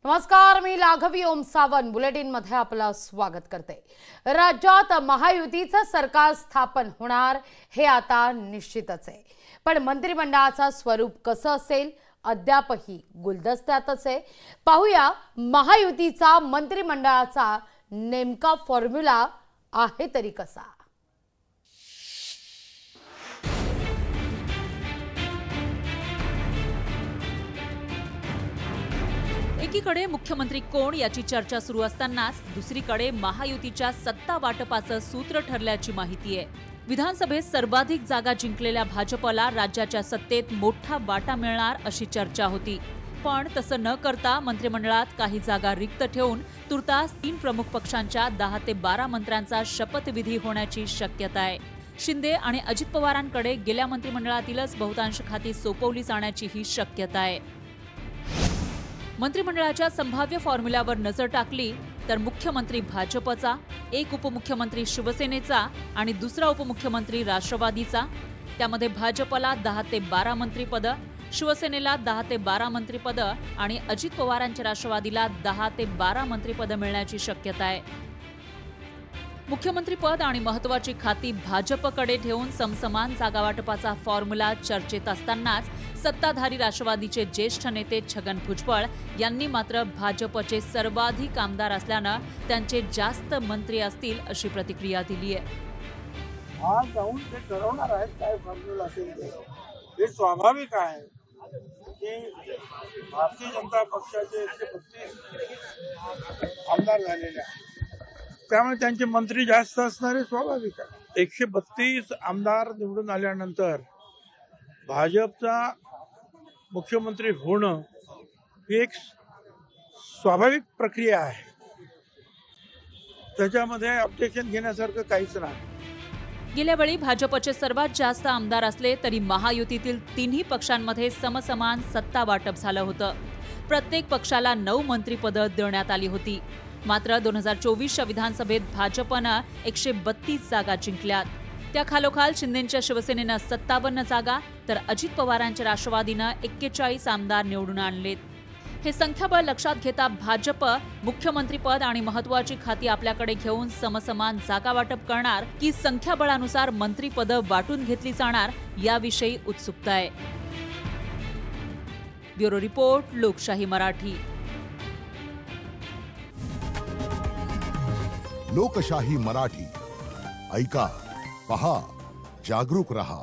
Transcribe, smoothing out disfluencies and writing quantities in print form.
नमस्कार, मी लाघवी ओम सावंत बुलेटिन मध्ये आपलं स्वागत करते। राज्यात महायुतीचं सरकार स्थापन होणार हे आता निश्चितच आहे, पण मंत्रिमंडळाचं स्वरूप कसं असेल अद्यापही गुलदस्त्यातच आहे। पाहूया महायुतीचा मंत्रिमंडळाचा नेमका फॉर्म्युला आहे तरी कसा। एकीकडे मुख्यमंत्री कोण याची चर्चा सुरू असतानाच दुसरीकडे महायुतीच्या सत्ता वाटपाचं सूत्र ठरल्याची माहिती आहे। विधानसभेत सर्वाधिक जागा जिंकलेल्या भाजपला राज्याच्या सत्तेत मोठा वाटा मिळणार अशी चर्चा होती, पण तसं न करता मंत्रिमंडळात काही जागा रिक्त ठेवून तुर्तास 3 प्रमुख पक्षांच्या 10 ते 12 मंत्र्यांचा शपथविधी होण्याची शक्यता आहे। शिंदे आणि अजित पवारांकडे गेल्या मंत्रिमंडळातीलच बहुतांश खाती सोपवली जाण्याची ही शक्यता आहे। मंत्रिमंडळाच्या संभाव्य फॉर्म्युल्यावर नजर टाकली तर मुख्यमंत्री भाजपचा, एक उपमुख्यमंत्री शिवसेनेचा आणि दुसरा उपमुख्यमंत्री राष्ट्रवादीचा। त्यामध्ये भाजपला 10 ते 12 मंत्रिपद, शिवसेनेला 10 ते 12 मंत्रिपद आणि अजित पवारांच्या राष्ट्रवादीला 10 ते 12 मंत्रिपद मिळण्याची शक्यता आहे। मुख्यमंत्रीपद आणि महत्त्वाची खाती भाजपकडे ठेवून समसमान जागावाटपाचा फॉर्म्युला चर्चेत असतानाच सत्ताधारी राष्ट्रवादीचे ज्येष्ठ नेते छगन भुजबळ यांनी मात्र भाजपचे सर्वाधिक आमदार असल्यानं त्यांचे जास्त मंत्री असतील अशी प्रतिक्रिया दिली आहे। आज जाऊन ते ठरवणार आहेत काय फॉर्म्युला असेल हे स्वाभाविक आहे की भारतीय जनता पक्षाचे 132 आमदार झालेले आहेत, त्यामुळे त्यांचे मंत्री जास्त असणारे स्वाभाविक आहे। 132 आमदार निवडून आल्यानंतर भाजपचा मुख्यमंत्री होणं ही एक स्वाभाविक प्रक्रिया आहे, त्याच्यामध्ये ऑब्जेक्शन घेण्यासारखं काहीच नाही। गेल्या वेळी भाजपचे सर्वात जास्त आमदार असले तरी महायुतीतील 3ही पक्षांमध्ये समसमान सत्ता वाटप झालं होतं। प्रत्येक पक्षाला 9 मंत्रिपदं देण्यात आली होती। मात्र 2024च्या विधानसभेत भाजपनं 132 जागा जिंकल्यात। त्या खालोखाल शिंदेच्या शिवसेनेनं 57 जागा तर अजित पवारांच्या राष्ट्रवादीनं 41 आमदार निवडून आणलेत। हे संख्याबळ लक्षात घेता भाजप मुख्यमंत्रीपद आणि महत्त्वाची खाती आपल्याकडे घेऊन समसमान जागा वाटप करणार की संख्याबळानुसार मंत्रिपदं वाटून घेतली जाणार याविषयी उत्सुकता आहे। ब्युरो रिपोर्ट, लोकशाही मराठी। लोकशाही मराठी ऐका, पहा, जागरूक रहा।